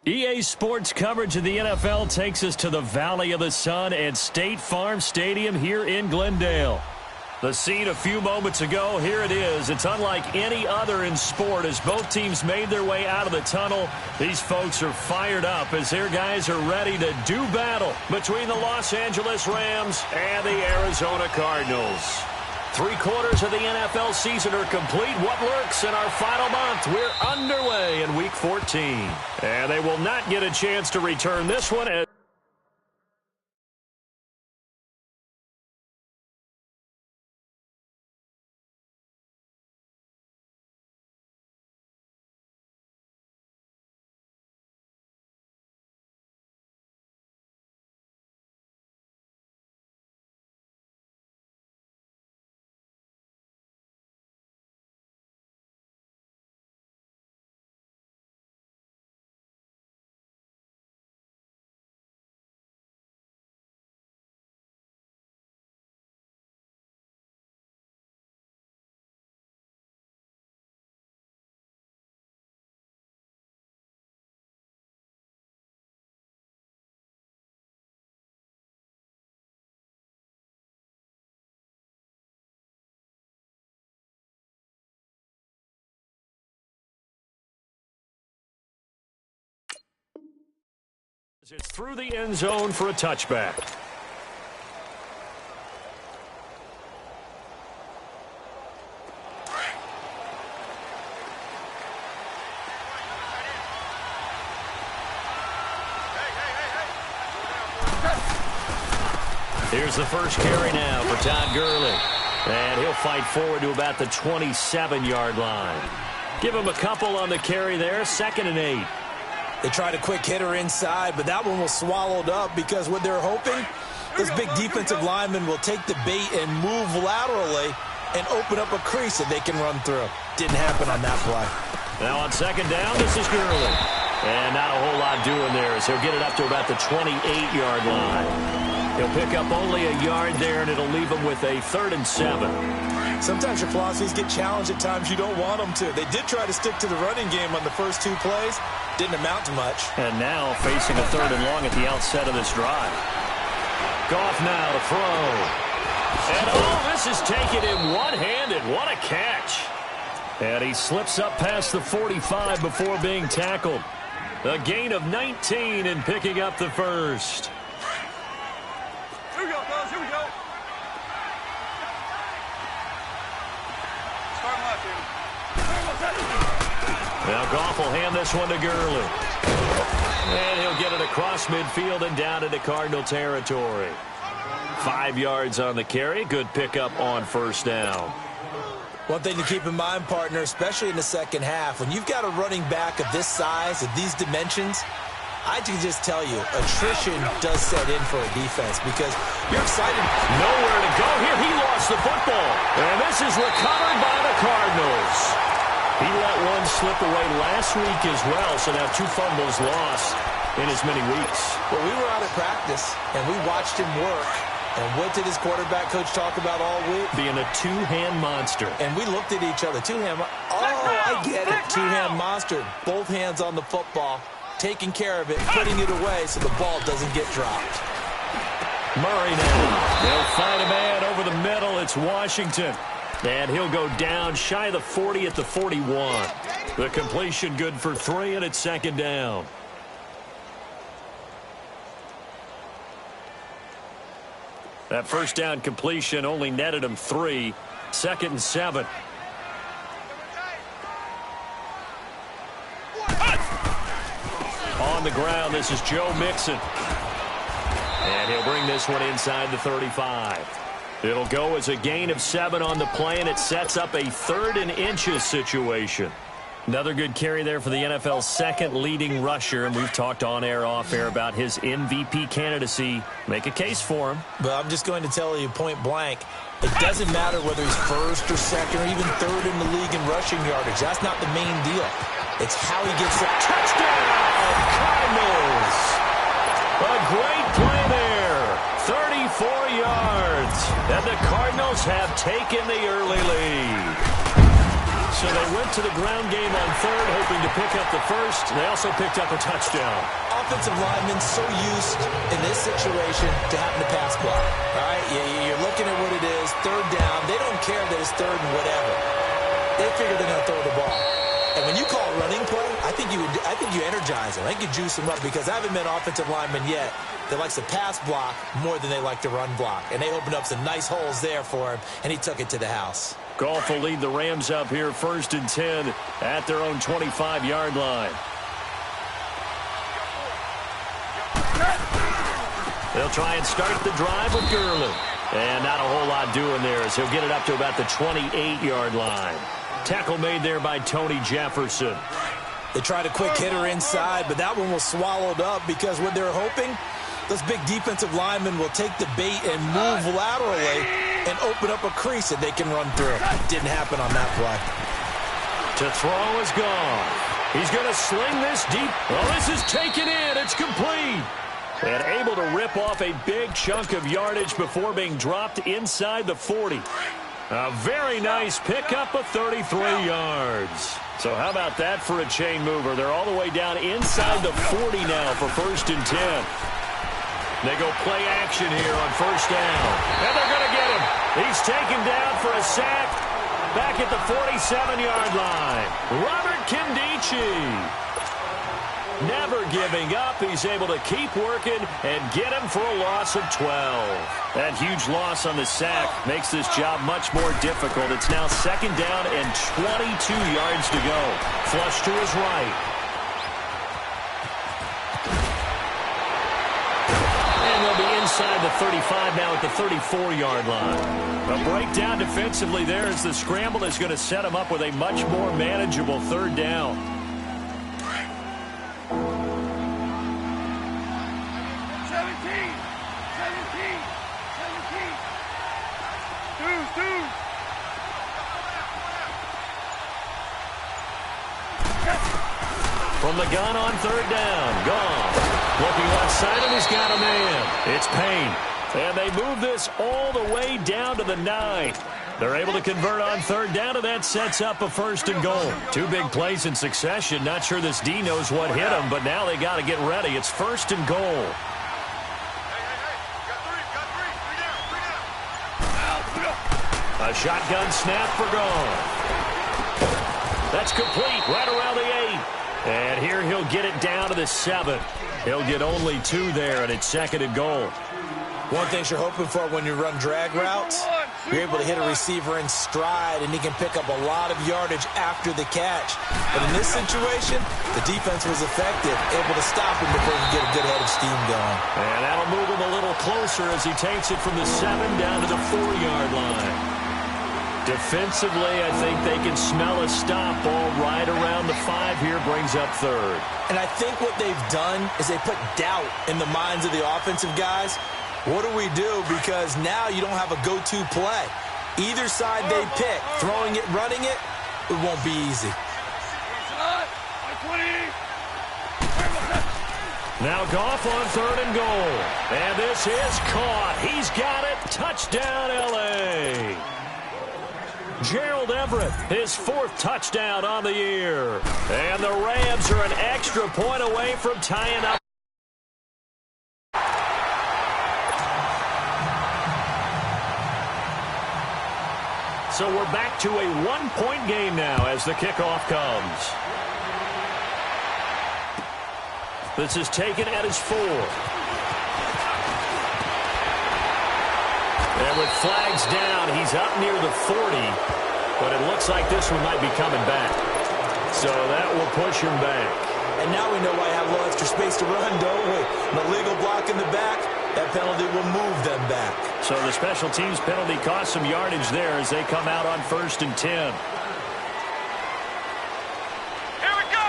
EA Sports coverage of the NFL takes us to the Valley of the Sun and State Farm Stadium here in Glendale. The scene a few moments ago, here it is. It's unlike any other in sport as both teams made their way out of the tunnel. These folks are fired up as their guys are ready to do battle between the Los Angeles Rams and the Arizona Cardinals. 3/4 of the NFL season are complete. What lurks in our final month? We're underway in Week 14. And they will not get a chance to return this one. It's through the end zone for a touchback. Here's the first carry now for Todd Gurley. And he'll fight forward to about the 27-yard line. Give him a couple on the carry there, 2nd and 8. They tried a quick hitter inside, but that one was swallowed up because what they're hoping, this big defensive lineman will take the bait and move laterally and open up a crease that they can run through. Didn't happen on that play. Now on 2nd down, this is Gurley. And not a whole lot doing there as he'll get it up to about the 28-yard line. He'll pick up only a yard there, and it'll leave him with a 3rd and 7. Sometimes your philosophies get challenged at times you don't want them to. They did try to stick to the running game on the first 2 plays. Didn't amount to much. And now facing a 3rd and long at the outset of this drive. Goff now to throw. And this is taken in one-handed. What a catch. And he slips up past the 45 before being tackled. A gain of 19 and picking up the first. Here we go, fellas. Here we go. Start left, dude. Now Goff will hand this one to Gurley. And he'll get it across midfield and down into Cardinal territory. 5 yards on the carry. Good pickup on 1st down. One thing to keep in mind, partner, especially in the second half, when you've got a running back of this size, of these dimensions, I can just tell you, attrition does set in for a defense because you're excited. Nowhere to go here. He lost the football. And this is recovered by the Cardinals. He let one slip away last week as well, so now 2 fumbles lost in as many weeks. Well, we were out at practice, and we watched him work. And what did his quarterback coach talk about all week? Being a 2-hand monster. And we looked at each other. 2-hand. Oh, I get it. 2-hand monster. Both hands on the football. Taking care of it, putting it away so the ball doesn't get dropped. Murray now. They'll find a man over the middle. It's Washington. And he'll go down shy of the 40 at the 41. The completion good for 3, and it's 2nd down. That 1st down completion only netted him 3. 2nd and 7. On the ground, this is Joe Mixon. And he'll bring this one inside the 35. It'll go as a gain of 7 on the play, and it sets up a 3rd and inches situation. Another good carry there for the NFL's 2nd leading rusher, and we've talked on air, off air about his MVP candidacy. Make a case for him. But I'm just going to tell you point blank, it doesn't matter whether he's 1st or 2nd or even 3rd in the league in rushing yardage. That's not the main deal. It's how he gets it. Touchdown, Cardinals! A great play there. 34 yards. And the Cardinals have taken the early lead. So they went to the ground game on third, hoping to pick up the first. They also picked up a touchdown. Offensive linemen so used in this situation to having to pass block. All right, you're looking at what it is, third down. They don't care that it's third and whatever. They figure they're going to throw the ball. And when you call a running play, I think you energize them. I think you juice them up because I haven't met offensive linemen yet that likes to pass block more than they like to run block. And they opened up some nice holes there for him, and he took it to the house. Goff will lead the Rams up here 1st and 10 at their own 25-yard line. They'll try and start the drive with Gurley. And not a whole lot doing there as he'll get it up to about the 28-yard line. Tackle made there by Tony Jefferson. They tried a quick hitter inside, but that one was swallowed up because what they're hoping, those big defensive linemen will take the bait and move laterally and open up a crease that they can run through. Didn't happen on that play. To throw is gone. He's going to sling this deep. Well, this is taken in. It's complete. And able to rip off a big chunk of yardage before being dropped inside the 40. A very nice pickup of 33 yards. So how about that for a chain mover? They're all the way down inside the 40 now for 1st and 10. They go play action here on 1st down. And they're going to get him. He's taken down for a sack back at the 47-yard line. Robert Kimdichie. Never giving up. He's able to keep working and get him for a loss of 12. That huge loss on the sack makes this job much more difficult. It's now 2nd down and 22 yards to go. Flush to his right. And they'll be inside the 35 now at the 34-yard line. A breakdown defensively there as the scramble is going to set him up with a much more manageable 3rd down. From the gun on 3rd down. Gone. Looking left side, and he's got a man. It's Payne. And they move this all the way down to the 9. They're able to convert on 3rd down, and that sets up a 1st and goal. 2 big plays in succession. Not sure this D knows what hit him, but now they got to get ready. It's 1st and goal. A shotgun snap for Gone. That's complete right around the 8. And here he'll get it down to the 7. He'll get only 2 there, and it's 2nd and goal. One thing you're hoping for when you run drag routes, you're able to hit a receiver in stride, and he can pick up a lot of yardage after the catch. But in this situation, the defense was effective, able to stop him before he could get a good head of steam going. And that'll move him a little closer as he takes it from the 7 down to the 4-yard line. Defensively, I think they can smell a stop. Ball right around the 5 here, brings up 3rd. And I think what they've done is they put doubt in the minds of the offensive guys. What do we do? Because now you don't have a go-to play. Either side they pick, throwing it, running it, it won't be easy. Now Goff on 3rd and goal. And this is caught. He's got it. Touchdown, L.A. Gerald Everett, his 4th touchdown on the year. And the Rams are an extra point away from tying up. So we're back to a 1-point game now as the kickoff comes. This is taken at his 4. And with flags down, he's up near the 40. But it looks like this one might be coming back. So that will push him back. And now we know why I have a little extra space to run, don't we? An illegal block in the back, that penalty will move them back. So the special teams penalty cost some yardage there as they come out on 1st and 10. Here we go!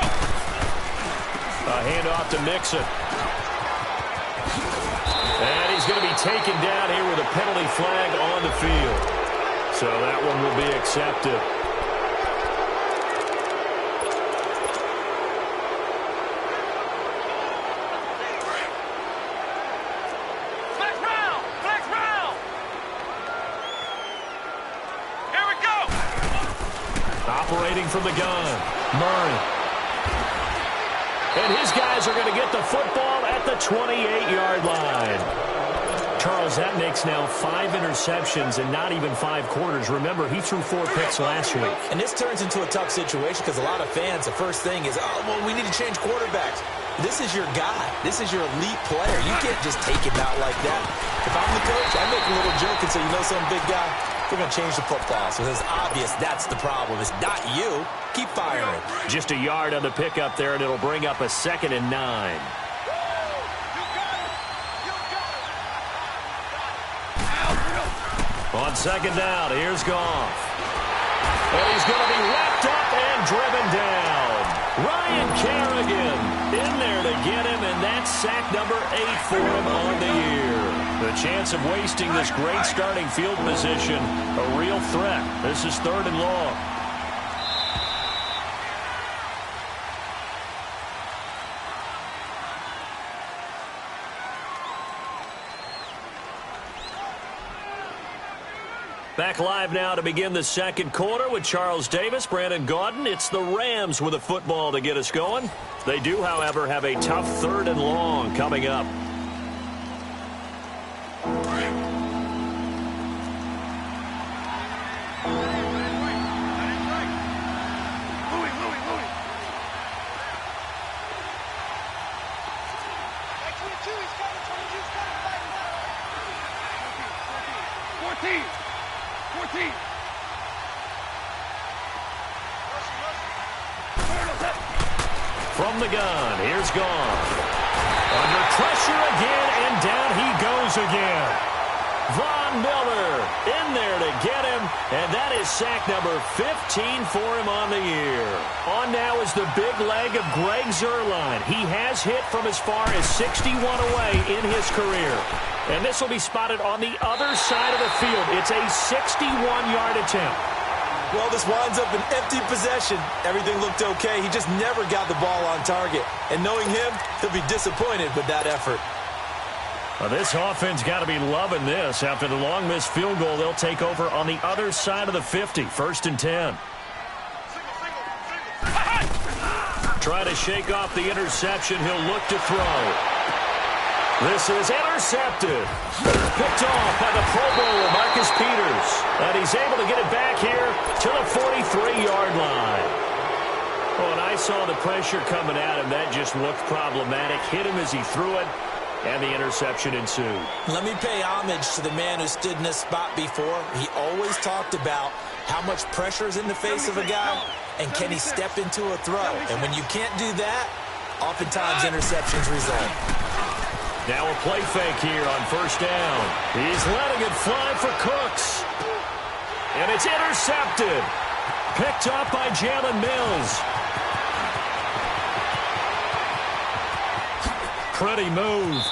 A handoff to Mixon. And he's going to be taken down here with a penalty flag on the field. So that one will be accepted. Operating from the gun, Murray. And his guys are going to get the football at the 28-yard line. Charles, that makes now 5 interceptions in not even 5 quarters. Remember, he threw 4 picks last week. And this turns into a tough situation because a lot of fans, the first thing is, oh, well, we need to change quarterbacks. This is your guy. This is your elite player. You can't just take him out like that. If I'm the coach, I make a little joke and say, you know some big guy, we're going to change the football. So it's obvious that's the problem. It's not you. Keep firing. Just a yard on the pickup there, and it'll bring up a 2nd and 9. On 2nd down, here's Goff. And he's going to be wrapped up and driven down. Ryan Kerrigan in there to get him, and that's sack number 8 for him on the year. The chance of wasting this great starting field position, a real threat. This is 3rd and long. Back live now to begin the 2nd quarter with Charles Davis, Brandon Gaudin. It's the Rams with a football to get us going. They do, however, have a tough 3rd and long coming up. From the gun, here's Goff. Under pressure again, and down he goes again. Von Miller in there to get him, and that is sack number 15 for him on the year. On now is the big leg of Greg Zuerlein. He has hit from as far as 61 away in his career. And this will be spotted on the other side of the field. It's a 61-yard attempt. Well, this winds up an empty possession. Everything looked okay. He just never got the ball on target. And knowing him, he'll be disappointed with that effort. Well, this offense got to be loving this. After the long missed field goal, they'll take over on the other side of the 50. 1st and 10. Try to shake off the interception. He'll look to throw. This is intercepted. Picked off by the Pro Bowler, Marcus Peters. And he's able to get it back here to the 43-yard line. Oh, and I saw the pressure coming at him. That just looked problematic. Hit him as he threw it, and the interception ensued. Let me pay homage to the man who stood in this spot before. He always talked about how much pressure is in the face of a guy, and can he step into a throw. And when you can't do that, oftentimes interceptions result. Now a play fake here on 1st down. He's letting it fly for Cooks. And it's intercepted. Picked up by Jalen Mills. Pretty move.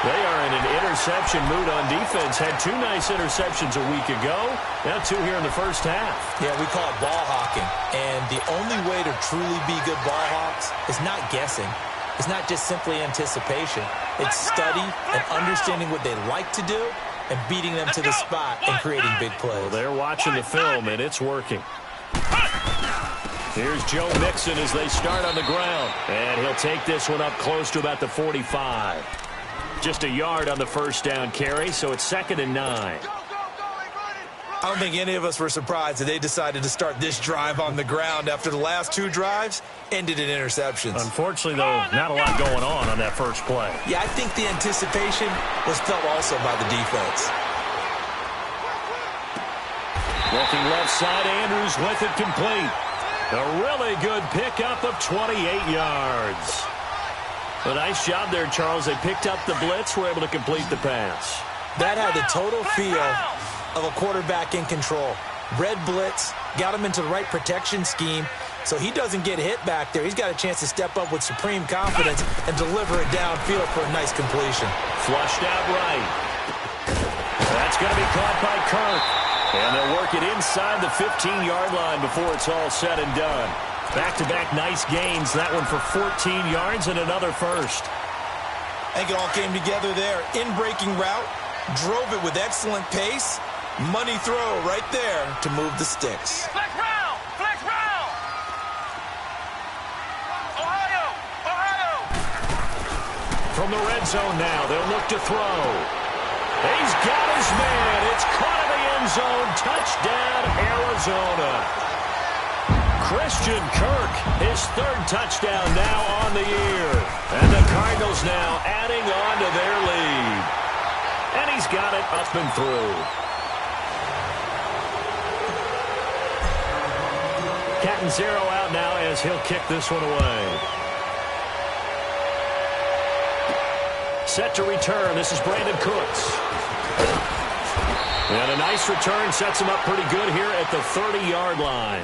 They are in an interception mood on defense. Had 2 nice interceptions a week ago. Now 2 here in the first half. Yeah, we call it ball hawking. And the only way to truly be good ball hawks is not guessing. It's not just simply anticipation. It's study and understanding what they like to do and beating them to the spot and creating big plays. Well, they're watching the film, and it's working. Here's Joe Mixon as they start on the ground. And he'll take this one up close to about the 45. Just a yard on the 1st down carry, so it's 2nd and 9. I don't think any of us were surprised that they decided to start this drive on the ground after the last 2 drives ended in interceptions. Unfortunately, though, not a lot going on that first play. Yeah, I think the anticipation was felt also by the defense. Looking left side, Andrews with it complete. A really good pickup of 28 yards. A nice job there, Charles. They picked up the blitz, were able to complete the pass. That had the total feel of a quarterback in control. Red blitz, got him into the right protection scheme, so he doesn't get hit back there. He's got a chance to step up with supreme confidence and deliver it downfield for a nice completion. Flushed out right. That's going to be caught by Kirk. And they'll work it inside the 15-yard line before it's all said and done. Back-to-back nice gains. That one for 14 yards and another first. I think it all came together there. In-breaking route, drove it with excellent pace. Money throw right there to move the sticks. Back round! From the red zone now, they'll look to throw. He's got his man. It's caught in the end zone. Touchdown, Arizona. Christian Kirk, his third touchdown now on the year. And the Cardinals now adding on to their lead. And he's got it up and through. Catanzaro out now as he'll kick this one away. Set to return. This is Brandon Cooks. And a nice return sets him up pretty good here at the 30-yard line.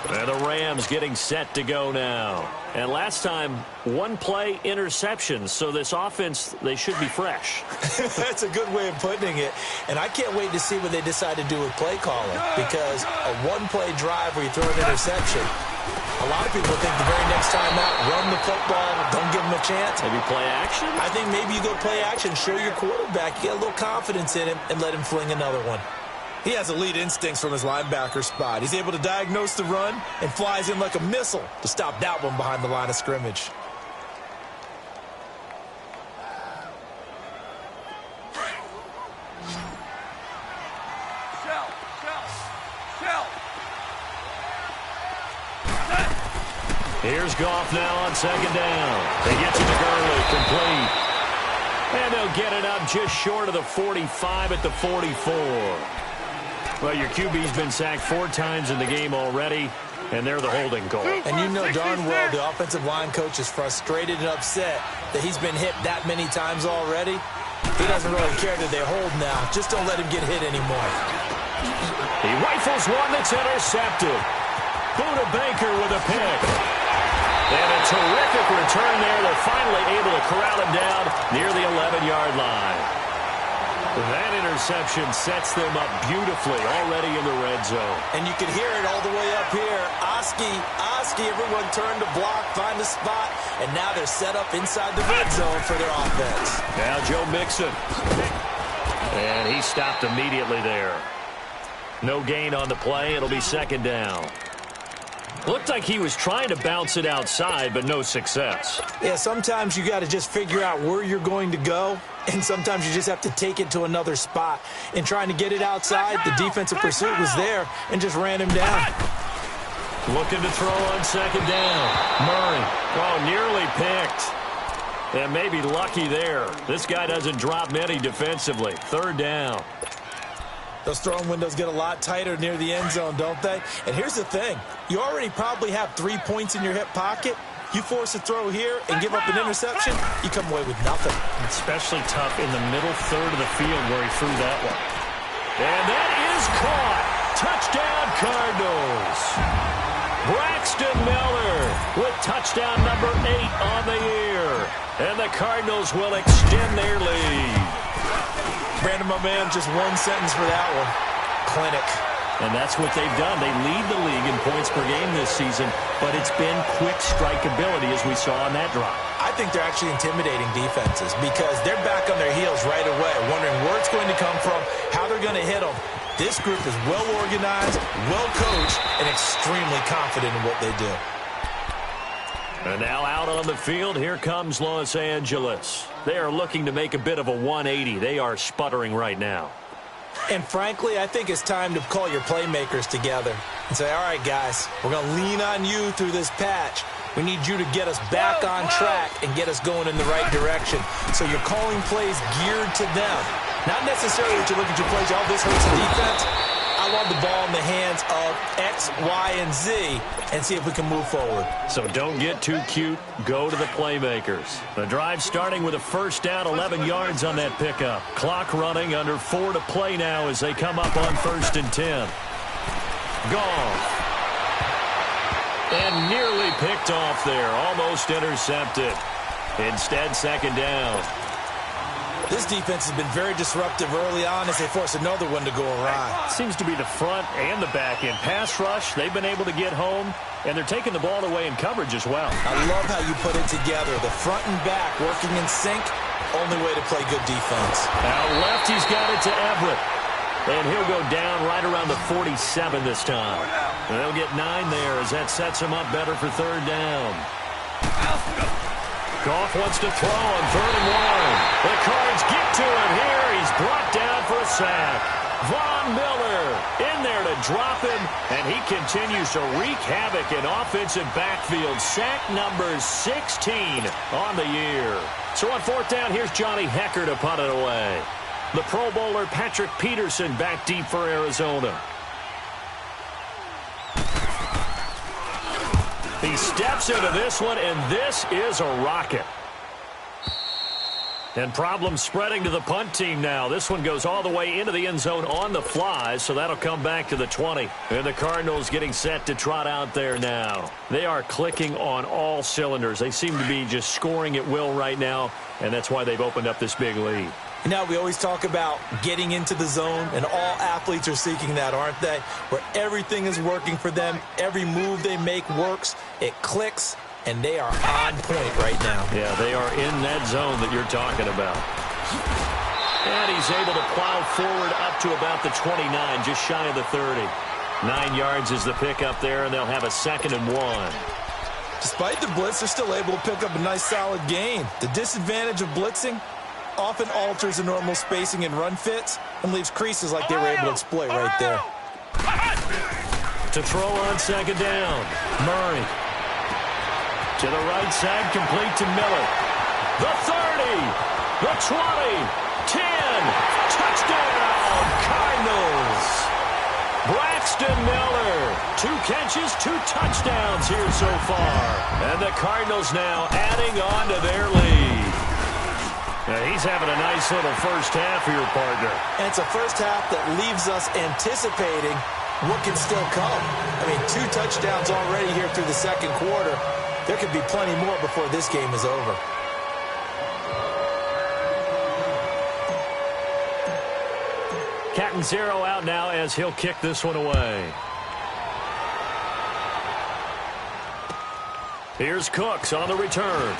And the Rams getting set to go now. And last time, one play interception. So this offense, they should be fresh. That's a good way of putting it. And I can't wait to see what they decide to do with play calling. Because a one-play drive where you throw an interception, a lot of people think the very next time out, run the football, don't give them a chance. Maybe play action? I think maybe you go play action, show your quarterback, get a little confidence in him, and let him fling another one. He has elite instincts from his linebacker spot. He's able to diagnose the run and flies in like a missile to stop that one behind the line of scrimmage. Here's Goff now on second down. They get to the Gurley, complete. And they'll get it up just short of the 45 at the 44. Well, your QB's been sacked 4 times in the game already, and they're the holding call. And you know darn well the offensive line coach is frustrated and upset that he's been hit that many times already. He doesn't really care that they hold now. Just don't let him get hit anymore. He rifles one that's intercepted. Buda Baker with a pick. And a terrific return there. They're finally able to corral him down near the 11-yard line. That interception sets them up beautifully already in the red zone. And you can hear it all the way up here. Oski, everyone turned to block, find a spot, and now they're set up inside the red zone for their offense. Now Joe Mixon. And he stopped immediately there. No gain on the play. It'll be second down. Looked like he was trying to bounce it outside, but no success. Yeah, sometimes you got to just figure out where you're going to go, and sometimes you just have to take it to another spot. In trying to get it outside, the defensive pursuit was there and just ran him down. Looking to throw on second down. Murray. Oh, nearly picked. And maybe lucky there. This guy doesn't drop many defensively. Third down. Those throwing windows get a lot tighter near the end zone, don't they? And here's the thing. You already probably have 3 points in your hip pocket. You force a throw here and give up an interception, you come away with nothing. Especially tough in the middle third of the field where he threw that one. And that is caught. Touchdown, Cardinals. Braxton Miller with touchdown number 8 on the year. And the Cardinals will extend their lead. Brandon, my man, just one sentence for that one. Clinic. And that's what they've done. They lead the league in points per game this season, but it's been quick strikeability as we saw on that drive. I think they're actually intimidating defenses because they're back on their heels right away, wondering where it's going to come from, how they're going to hit them. This group is well organized, well coached, and extremely confident in what they do. And now out on the field, here comes Los Angeles. They are looking to make a bit of a 180. They are sputtering right now. And frankly, I think it's time to call your playmakers together and say, all right, guys, we're going to lean on you through this patch. We need you to get us back on track and get us going in the right direction. So you're calling plays geared to them. Not necessarily that you look at your plays, oh, this hurts the defense. I want the ball in the hands of X, Y, and Z and see if we can move forward. So don't get too cute. Go to the playmakers. The drive starting with a first down, 11 yards on that pickup. Clock running, under 4 to play now as they come up on 1st and 10. Goff. And nearly picked off there. Almost intercepted. Instead, second down. This defense has been very disruptive early on as they force another one to go awry. Seems to be the front and the back end. Pass rush, they've been able to get home, and they're taking the ball away in coverage as well. I love how you put it together. The front and back working in sync, only way to play good defense. Out left, he's got it to Everett. And he'll go down right around the 47 this time. And they'll get 9 there as that sets him up better for third down. Goff wants to throw on 3rd and 1. The Cards get to him here. He's brought down for a sack. Von Miller in there to drop him, and he continues to wreak havoc in offensive backfield. Sack number 16 on the year. So on 4th down, here's Johnny Hecker to punt it away. The Pro Bowler Patrick Peterson back deep for Arizona. He steps into this one, and this is a rocket. And problems spreading to the punt team now. This one goes all the way into the end zone on the fly, so that'll come back to the 20. And the Cardinals getting set to trot out there now. They are clicking on all cylinders. They seem to be just scoring at will right now, and that's why they've opened up this big lead. Now, we always talk about getting into the zone, and all athletes are seeking that, aren't they? Where everything is working for them. Every move they make works. It clicks. And they are on point right now. Yeah, they are in that zone that you're talking about. And he's able to plow forward up to about the 29, just shy of the 30. 9 yards is the pickup there, and they'll have a 2nd and 1. Despite the blitz, they're still able to pick up a nice, solid gain. The disadvantage of blitzing often alters the normal spacing and run fits and leaves creases like they were able to exploit right there. To throw on 2nd down, Murray. To the right side, complete to Miller. The 30, the 20, 10, touchdown, Cardinals. Braxton Miller, 2 catches, 2 touchdowns here so far. And the Cardinals now adding on to their lead. Now he's having a nice little first half here, partner. And it's a first half that leaves us anticipating what can still come. I mean, 2 touchdowns already here through the 2nd quarter. There could be plenty more before this game is over. Catanzaro out now as he'll kick this one away. Here's Cooks on the return.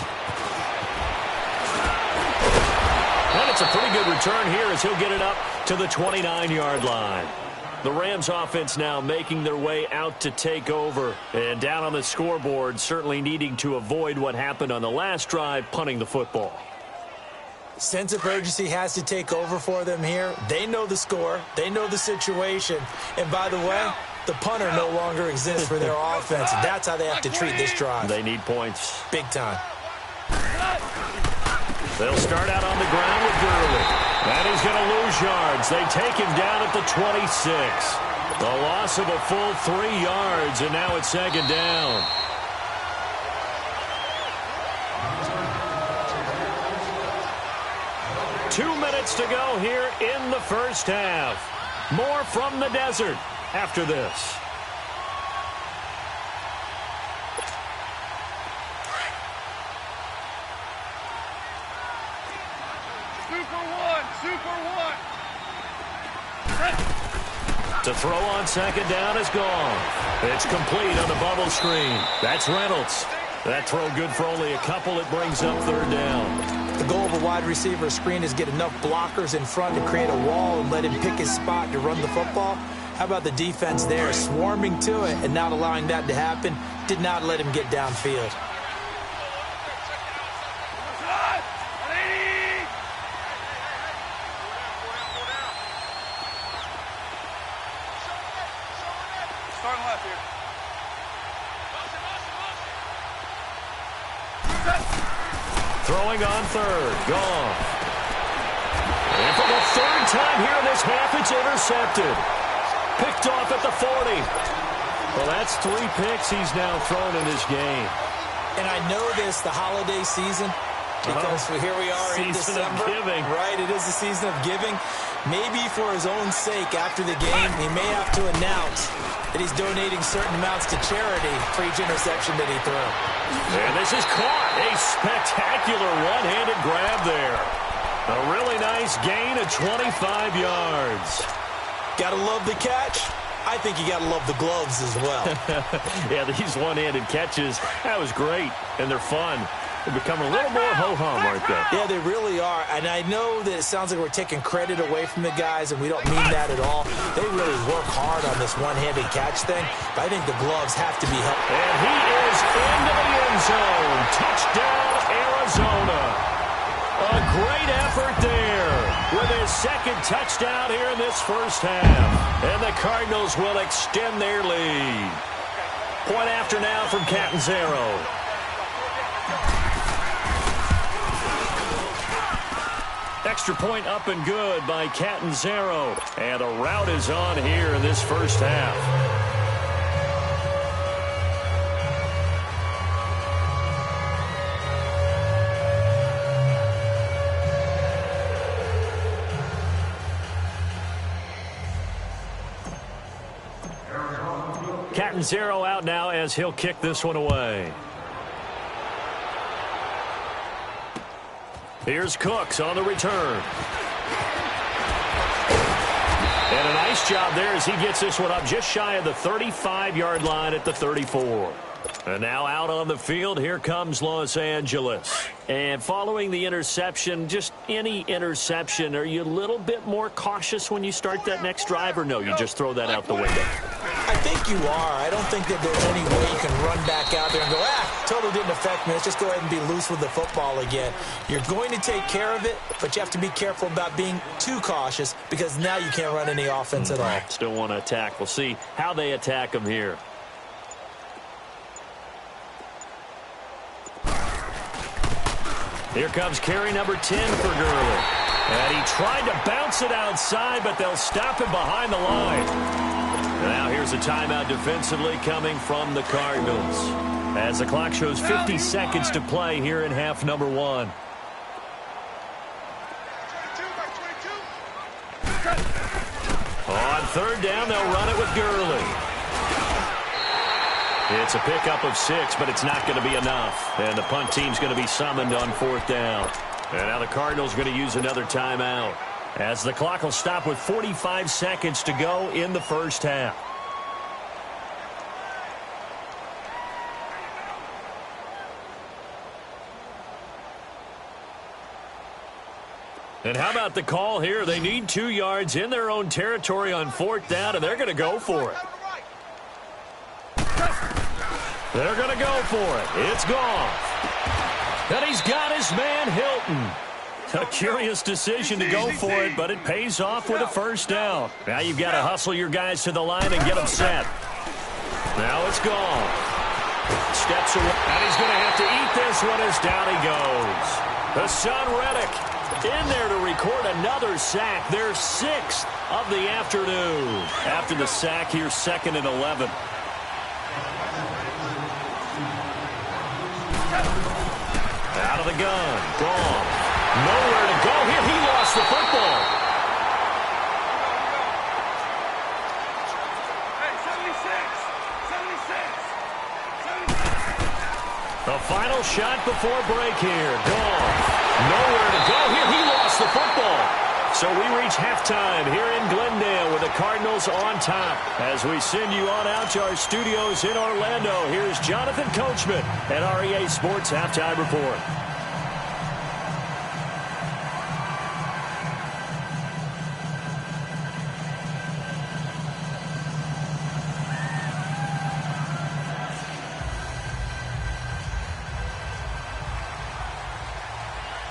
And it's a pretty good return here as he'll get it up to the 29-yard line. The Rams offense now making their way out to take over. And down on the scoreboard, certainly needing to avoid what happened on the last drive, punting the football. Sense of urgency has to take over for them here. They know the score. They know the situation. And by the way, the punter no longer exists for their offense. That's how they have to treat this drive. They need points. Big time. They'll start out on the ground with Gurley. And he's going to lose yards. They take him down at the 26. The loss of a full 3 yards, and now it's 2nd down. Two minutes to go here in the first half. More from the desert after this. To throw on 2nd down is gone. It's complete on the bubble screen. That's Reynolds. That throw good for only a couple. It brings up 3rd down. The goal of a wide receiver screen is get enough blockers in front to create a wall and let him pick his spot to run the football. How about the defense there, swarming to it and not allowing that to happen? Did not let him get downfield. Throwing on 3rd. Gone. And for the 3rd time here in this half, it's intercepted. Picked off at the 40. Well, that's 3 picks he's now thrown in this game. And I know this, the holiday season, because here we are in December. Season of giving. Right, it is the season of giving. Maybe for his own sake, after the game, he may have to announce that he's donating certain amounts to charity for each interception that he threw. And this is caught. A spectacular one-handed grab there. A really nice gain of 25 yards. Gotta love the catch. I think you gotta love the gloves as well. Yeah, these one-handed catches, that was great, and they're fun. They're becoming a little more ho-hum, aren't they? Yeah, they really are. And I know that it sounds like we're taking credit away from the guys, and we don't mean that at all. They really work hard on this one-handed catch thing, but I think the gloves have to be helped. And he is into the end zone. Touchdown, Arizona. second touchdown here in this first half. And the Cardinals will extend their lead. Point after now from Catanzaro. Extra point up and good by Catanzaro. And a rout is on here in this first half. Catanzaro out now as he'll kick this one away. Here's Cooks on the return. And a nice job there as he gets this one up just shy of the 35-yard line at the 34. And now out on the field, here comes Los Angeles. And following the interception, just any interception, are you a little bit more cautious when you start that next drive, or no, you just throw that out the window? I think you are. I don't think that there's any way you can run back out there and go, totally didn't affect me. Let's just go ahead and be loose with the football again. You're going to take care of it, but you have to be careful about being too cautious because now you can't run any offense at all. Still want to attack. We'll see how they attack them here. Here comes carry number 10 for Gurley. And he tried to bounce it outside, but they'll stop him behind the line. Now here's a timeout defensively coming from the Cardinals. As the clock shows 50 seconds to play here in half number 1. On third down, they'll run it with Gurley. It's a pickup of 6, but it's not going to be enough. And the punt team's going to be summoned on fourth down. And now the Cardinals are going to use another timeout, as the clock will stop with 45 seconds to go in the first half. And how about the call here? They need 2 yards in their own territory on fourth down, and they're going to go for it. They're going to go for it. It's gone. And he's got his man Hilton. A curious decision to go for it, but it pays off with a first down. Now you've got to hustle your guys to the line and get them set. Now it's gone. Steps away. And he's going to have to eat this one as down he goes. Hassan Reddick in there to record another sack. Their 6th of the afternoon. After the sack, here's 2nd and 11. Out of the gun. Gone. Nowhere to go here. He lost the football. Hey, 76. The final shot before break here. Gone. Nowhere to go here. He lost the football. So we reach halftime here in Glendale with the Cardinals on top. As we send you on out to our studios in Orlando, here's Jonathan Coachman at REA Sports Halftime Report.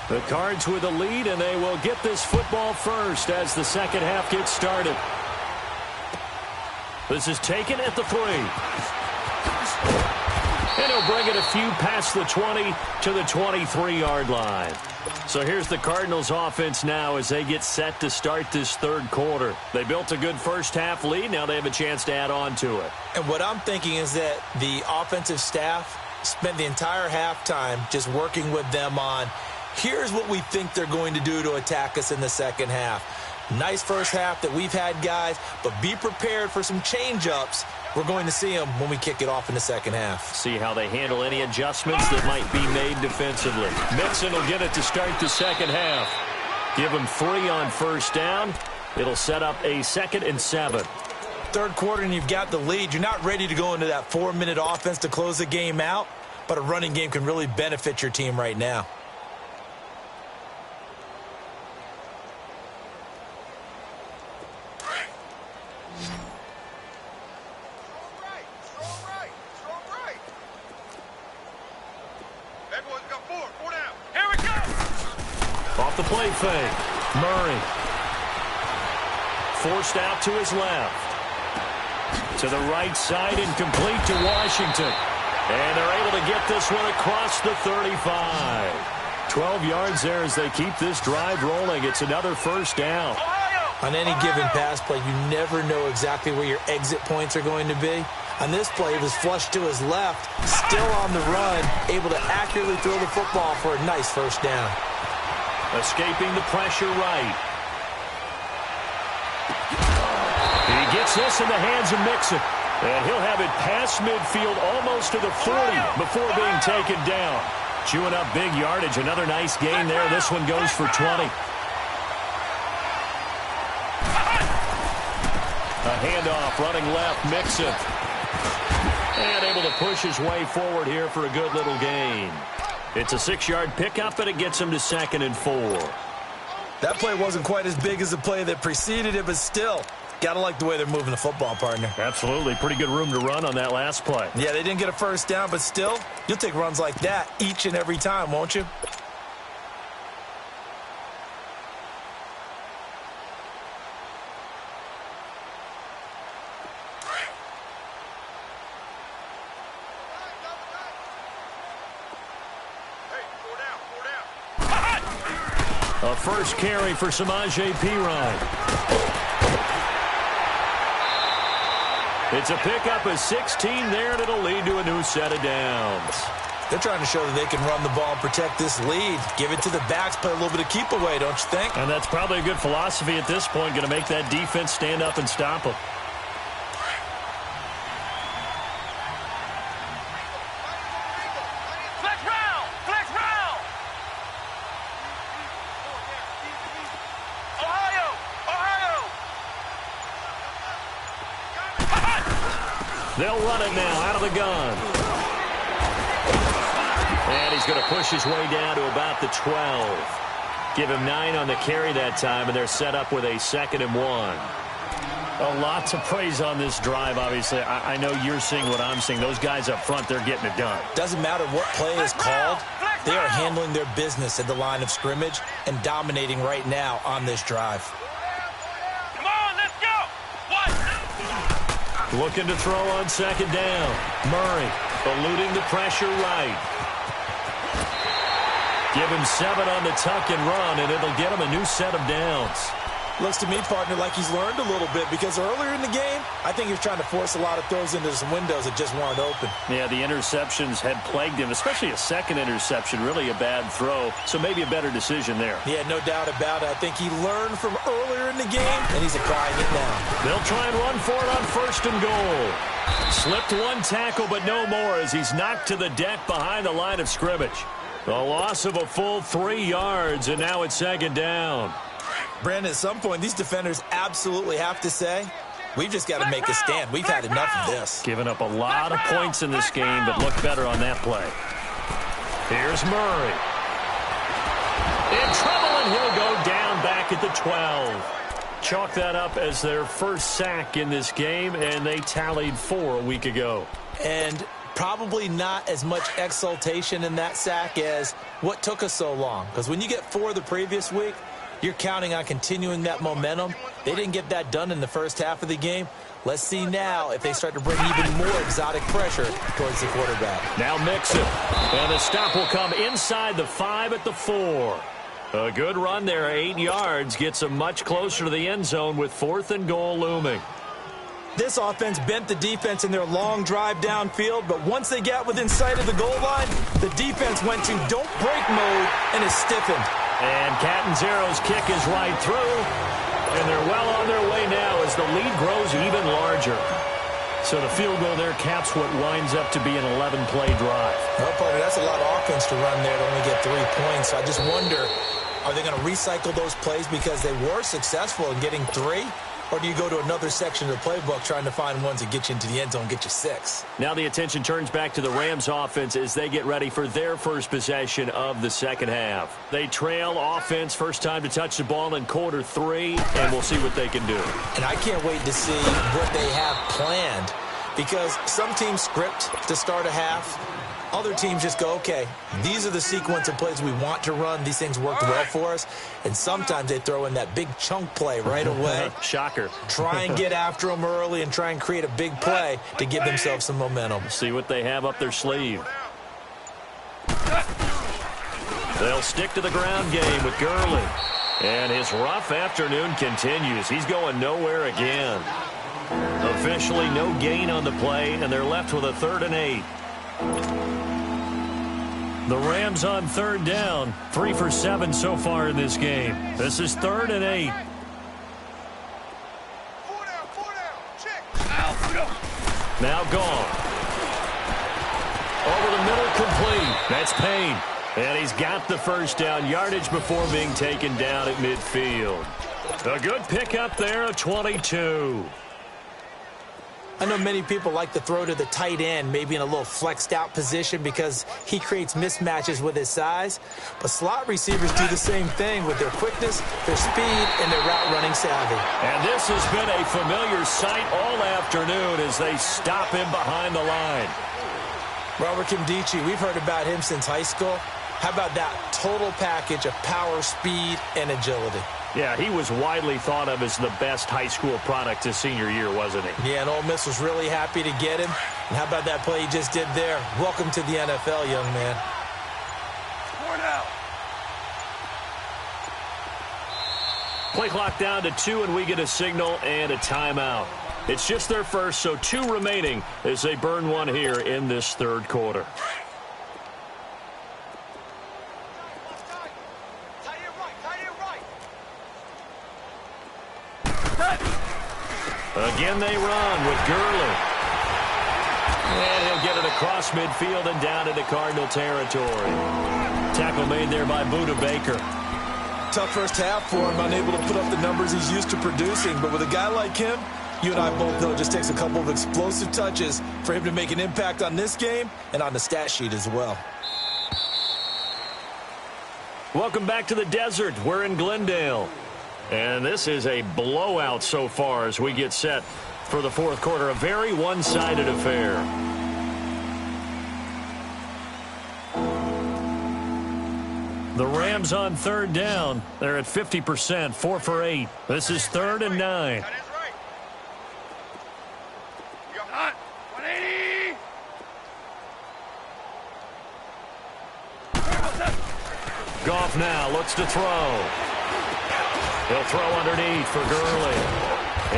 The Cards with a lead, and they will get this football first as the second half gets started. This is taken at the 3. And he'll bring it a few past the 20 to the 23-yard line. So here's the Cardinals offense now as they get set to start this third quarter. They built a good first half lead. Now they have a chance to add on to it. And what I'm thinking is that the offensive staff spent the entire halftime just working with them on, here's what we think they're going to do to attack us in the second half. Nice first half that we've had, guys, but be prepared for some change-ups. We're going to see them when we kick it off in the second half. See how they handle any adjustments that might be made defensively. Mixon will get it to start the second half. Give them 3 on first down. It'll set up a 2nd and 7. Third quarter and you've got the lead. You're not ready to go into that 4-minute offense to close the game out, but a running game can really benefit your team right now. Off the play fake. Murray. forced out to his left. To the right side and complete to Washington. And they're able to get this one across the 35. 12 yards there as they keep this drive rolling. It's another first down. On any given pass play, you never know exactly where your exit points are going to be. On this play, he was flushed to his left, still on the run, able to accurately throw the football for a nice first down. Escaping the pressure right. He gets this in the hands of Mixon. And he'll have it past midfield almost to the 40 before being taken down. Chewing up big yardage. Another nice gain there. This one goes for 20. A handoff running left. Mixon. And able to push his way forward here for a good little gain. It's a 6-yard pickup, and it gets him to 2nd and 4. That play wasn't quite as big as the play that preceded it, but still, got to like the way they're moving the football, partner. Absolutely. Pretty good room to run on that last play. Yeah, they didn't get a first down, but still, you'll take runs like that each and every time, won't you? A first carry for Samaje Perine. It's a pickup of 16 there, and it'll lead to a new set of downs. They're trying to show that they can run the ball and protect this lead. Give it to the backs, play a little bit of keep away, don't you think? And that's probably a good philosophy at this point, going to make that defense stand up and stop them. They'll run it now out of the gun. And he's going to push his way down to about the 12. Give him 9 on the carry that time, and they're set up with a 2nd and 1. A lot to praise on this drive, obviously. I know you're seeing what I'm seeing. Those guys up front, they're getting it done. Doesn't matter what play is called. They are handling their business at the line of scrimmage and dominating right now on this drive. Looking to throw on 2nd down. Murray eluding the pressure right. Give him 7 on the tuck and run, and it'll get him a new set of downs. Looks to me, partner, like he's learned a little bit because earlier in the game, I think he was trying to force a lot of throws into some windows that just weren't open. Yeah, the interceptions had plagued him, especially a second interception, really a bad throw, so maybe a better decision there. Yeah, no doubt about it. I think he learned from earlier in the game, and he's applying it now. They'll try and run for it on 1st and goal. Slipped one tackle, but no more as he's knocked to the deck behind the line of scrimmage. A loss of a full 3 yards, and now it's 2nd down. Brandon, at some point, these defenders absolutely have to say, we've just got to make a stand. We've had enough of this. Giving up a lot of points in this game, but look better on that play. Here's Murray. In trouble, and he'll go down back at the 12. Chalk that up as their first sack in this game, and they tallied 4 a week ago. And probably not as much exultation in that sack as what took us so long. Because when you get 4 the previous week, you're counting on continuing that momentum. They didn't get that done in the first half of the game. Let's see now if they start to bring even more exotic pressure towards the quarterback. Now Mixon. And the stop will come inside the 5 at the 4. A good run there, 8 yards. Gets them much closer to the end zone with 4th and goal looming. This offense bent the defense in their long drive downfield, but once they got within sight of the goal line, the defense went to don't break mode and is stiffened. And Catanzaro's kick is right through, and they're well on their way now as the lead grows even larger. So the field goal there caps what winds up to be an 11-play drive. Well, partner, that's a lot of offense to run there to only get 3 points. So I just wonder, are they going to recycle those plays because they were successful in getting 3? Or do you go to another section of the playbook trying to find ones that get you into the end zone and get you 6? Now the attention turns back to the Rams offense as they get ready for their first possession of the second half. They trail offense, first time to touch the ball in quarter 3, and we'll see what they can do. And I can't wait to see what they have planned because some teams script to start a half. Other teams just go, okay, these are the sequence of plays we want to run. These things worked well for us. And sometimes they throw in that big chunk play right away. Shocker. Try and get after them early and try and create a big play to give themselves some momentum. See what they have up their sleeve. They'll stick to the ground game with Gurley. And his rough afternoon continues. He's going nowhere again. Officially no gain on the play, and they're left with a 3rd and 8. The Rams on 3rd down, 3 for 7 so far in this game. This is 3rd and 8. Now gone. Over the middle, complete. That's Payne. And he's got the first down, yardage before being taken down at midfield. A good pickup there, a 22. I know many people like to throw to the tight end, maybe in a little flexed out position because he creates mismatches with his size. But slot receivers do the same thing with their quickness, their speed, and their route running savvy. And this has been a familiar sight all afternoon as they stop him behind the line. Robert Kimdichie, we've heard about him since high school. How about that total package of power, speed, and agility? Yeah, he was widely thought of as the best high school product his senior year, wasn't he? Yeah, and Ole Miss was really happy to get him. And how about that play he just did there? Welcome to the NFL, young man. Play clock down to 2, and we get a signal and a timeout. It's just their first, so 2 remaining as they burn one here in this 3rd quarter. Again they run with Gurley. And he'll get it across midfield and down into Cardinal territory. Tackle made there by Budda Baker. Tough first half for him, unable to put up the numbers he's used to producing. But with a guy like him, you and I both know it just takes a couple of explosive touches for him to make an impact on this game and on the stat sheet as well. Welcome back to the desert. We're in Glendale. And this is a blowout so far as we get set for the 4th quarter. A very one-sided affair. The Rams on 3rd down. They're at 50%, 4 for 8. This is 3rd and 9. Goff now looks to throw. He'll throw underneath for Gurley.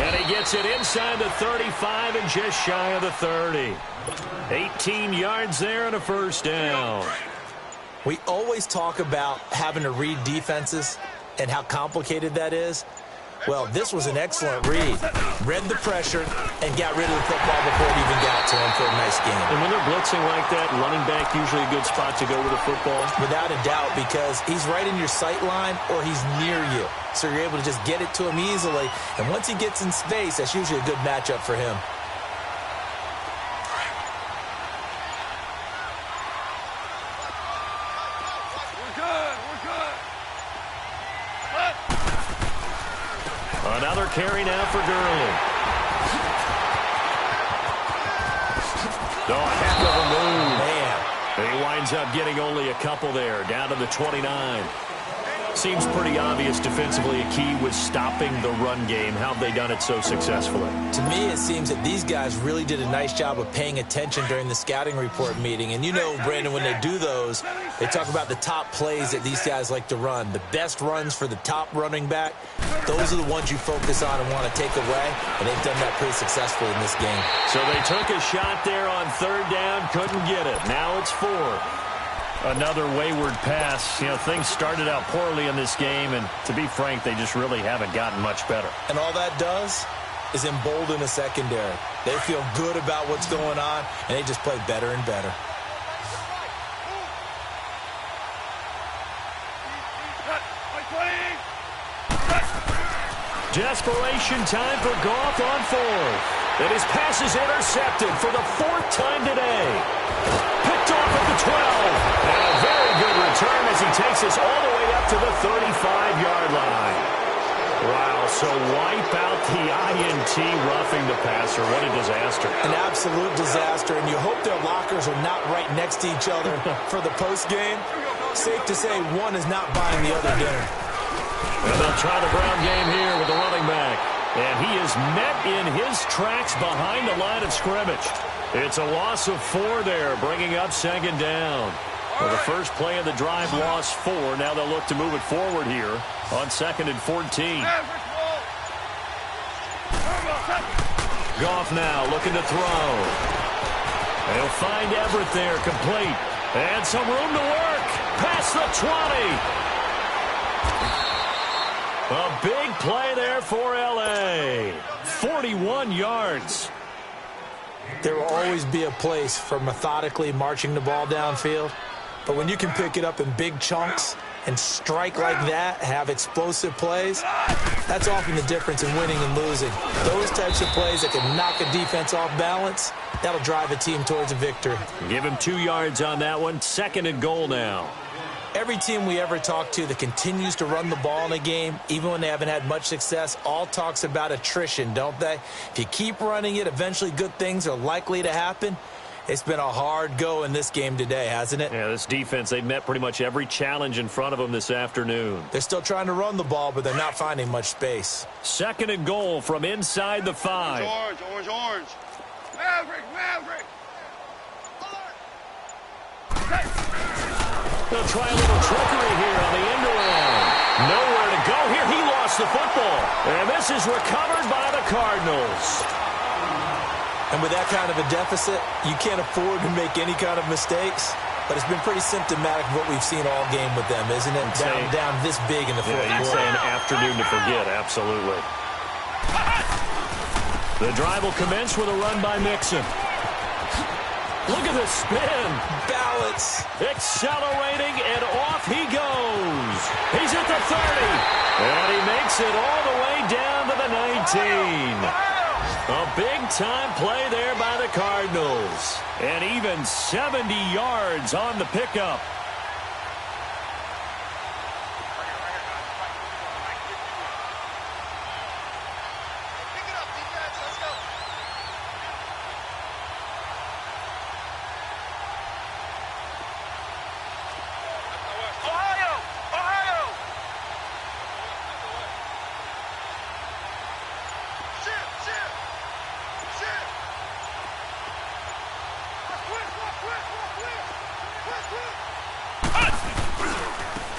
And he gets it inside the 35 and just shy of the 30. 18 yards there and a first down. We always talk about having to read defenses and how complicated that is. Well, this was an excellent read. Read the pressure and got rid of the football before it even got to him for a nice game. And when they're blitzing like that, running back usually a good spot to go with the football? Without a doubt, because he's right in your sight line or he's near you. So you're able to just get it to him easily. And once he gets in space, that's usually a good matchup for him. Another carry now for Gurley. Oh, heck of a move. Man. He winds up getting only a couple there, down to the 29. Seems pretty obvious defensively a key was stopping the run game. How have they done it so successfully? To me, it seems that these guys really did a nice job of paying attention during the scouting report meeting. And you know, Brandon, when they do those, they talk about the top plays that these guys like to run. The best runs for the top running back, those are the ones you focus on and want to take away. And they've done that pretty successfully in this game. So they took a shot there on 3rd down, couldn't get it. Now it's 4. Another wayward pass. You know, things started out poorly in this game, and to be frank, they just really haven't gotten much better. And all that does is embolden a secondary. They feel good about what's going on, and they just play better and better. Desperation time for Goff on 4th. And his pass is intercepted for the 4th time today. Picked off at the 12. And a very good return as he takes us all the way up to the 35-yard line. Wow, so wipe about the INT roughing the passer? What a disaster. An absolute disaster, and you hope their lockers are not right next to each other for the postgame. Safe to say one is not buying the other dinner. And they'll try the ground game here with the running back. And he is met in his tracks behind the line of scrimmage. It's a loss of 4 there, bringing up second down. Well, the first play of the drive lost 4. Now they'll look to move it forward here on 2nd and 14. Goff now looking to throw. He'll find Everett there, complete. And some room to work. Past the 20. A big play there for L.A. 41 yards. There will always be a place for methodically marching the ball downfield. But when you can pick it up in big chunks and strike like that, have explosive plays, that's often the difference in winning and losing. Those types of plays that can knock a defense off balance, that'll drive a team towards a victory. Give him 2 yards on that one. 2nd and goal now. Every team we ever talk to that continues to run the ball in a game, even when they haven't had much success, all talks about attrition, don't they? If you keep running it, eventually good things are likely to happen. It's been a hard go in this game today, hasn't it? Yeah, this defense, they've met pretty much every challenge in front of them this afternoon. They're still trying to run the ball, but they're not finding much space. 2nd and goal from inside the 5. Orange. Maverick. They'll try a little trickery here on the end around. Nowhere to go here. He lost the football. And this is recovered by the Cardinals. And with that kind of a deficit, you can't afford to make any kind of mistakes. But it's been pretty symptomatic of what we've seen all game with them, isn't it? Down this big in the fourth quarter. You'd say an afternoon to forget, absolutely. The drive will commence with a run by Mixon. Look at the spin. Balance. Accelerating, and off he goes. He's at the 30. And he makes it all the way down to the 19. A big-time play there by the Cardinals. And even 70 yards on the pickup.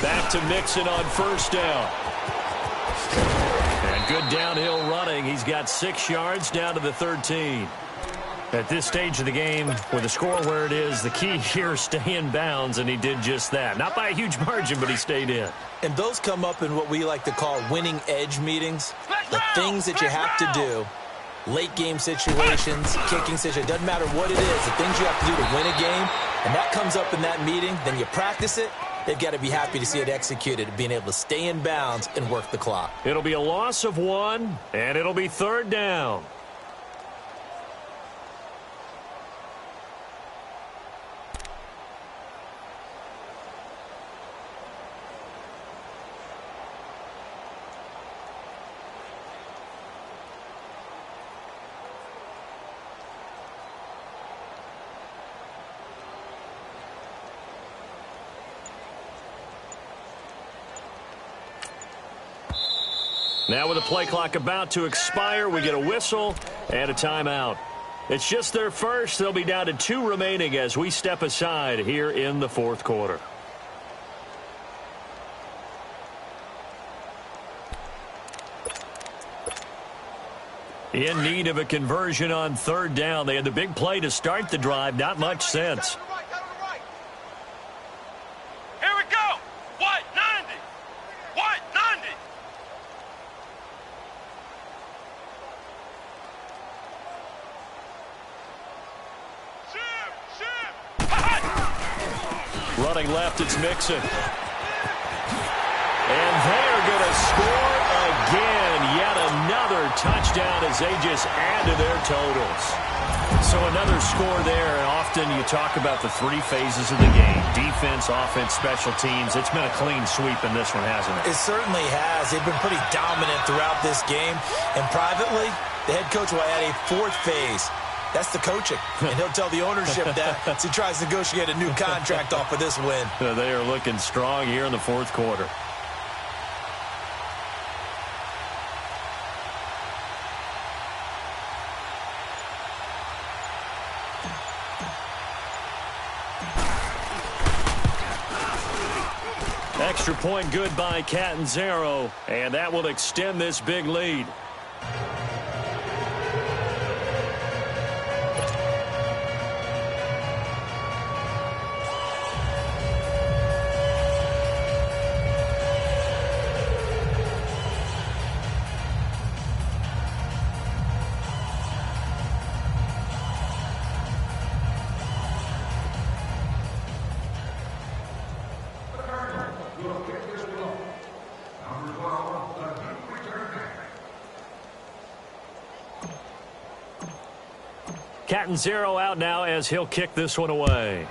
Back to Mixon on first down. And good downhill running. He's got 6 yards down to the 13. At this stage of the game, with the score where it is, the key here is stay in bounds, and he did just that. Not by a huge margin, but he stayed in. And those come up in what we like to call winning edge meetings. The things that you have to do, late game situations, kicking situations, doesn't matter what it is, the things you have to do to win a game, and that comes up in that meeting, then you practice it. They've got to be happy to see it executed, being able to stay in bounds and work the clock. It'll be a loss of 1, and it'll be 3rd down. Now with the play clock about to expire, we get a whistle and a timeout. It's just their first. They'll be down to 2 remaining as we step aside here in the 4th quarter. In need of a conversion on 3rd down. They had the big play to start the drive. Not much sense. Here we go. White 90. White 90. Running left, it's Mixon. And they're going to score again. Yet another touchdown touchdown as they just add to their totals. So another score there, and often you talk about the three phases of the game: defense, offense, special teams. It's been a clean sweep in this one, hasn't it? It certainly has. They've been pretty dominant throughout this game. And privately, the head coach will add a fourth phase. That's the coaching. And he'll tell the ownership that as he tries to negotiate a new contract off of this win. They are looking strong here in the fourth quarter. Extra point good by Catanzaro, and that will extend this big lead. Catanzaro out now as he'll kick this one away.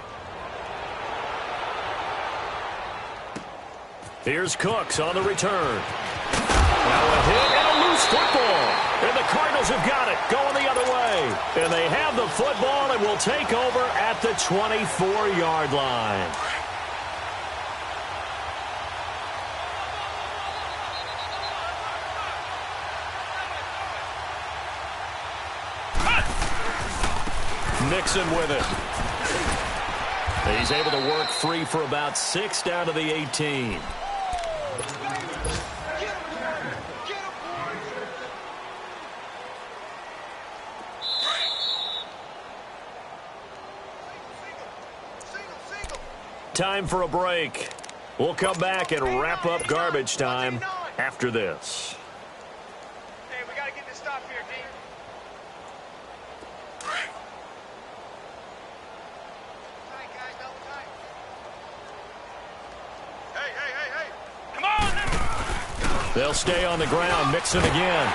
Here's Cooks on the return. Now a hit and a loose football. And the Cardinals have got it, going the other way. And they have the football and will take over at the 24-yard line. Nixon with it. He's able to work free for about 6 down to the 18. Time for a break. We'll come back and wrap up garbage time after this. Hey, we got to get this stop here, D. They'll stay on the ground. Mixon again.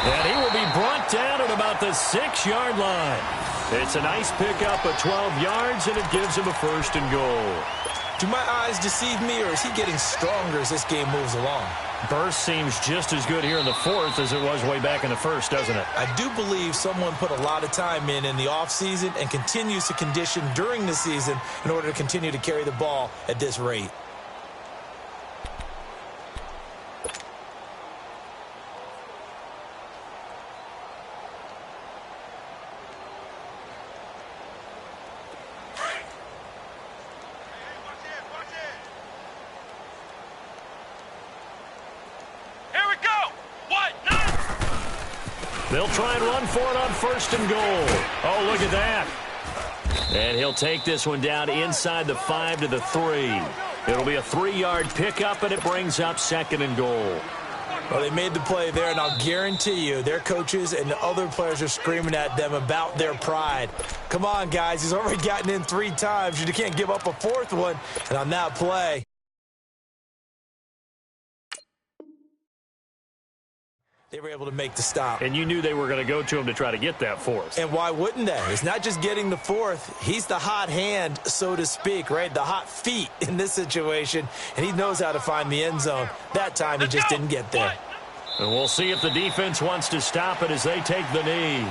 And he will be brought down at about the 6-yard line. It's a nice pickup of 12 yards, and it gives him a 1st and goal. Do my eyes deceive me, or is he getting stronger as this game moves along? Burst seems just as good here in the 4th as it was way back in the 1st, doesn't it? I do believe someone put a lot of time in the offseason and continues to condition during the season in order to continue to carry the ball at this rate. They'll try and run for it on 1st and goal. Oh, look at that. And he'll take this one down inside the 5 to the 3. It'll be a 3-yard pickup, and it brings up 2nd and goal. Well, they made the play there, and I'll guarantee you their coaches and the other players are screaming at them about their pride. Come on, guys. He's already gotten in 3 times. You can't give up a 4th one. And on that play, they were able to make the stop. And you knew they were going to go to him to try to get that 4th. And why wouldn't they? It's not just getting the 4th. He's the hot hand, so to speak, right? The hot feet in this situation. And he knows how to find the end zone. That time he just didn't get there. And we'll see if the defense wants to stop it as they take the knee.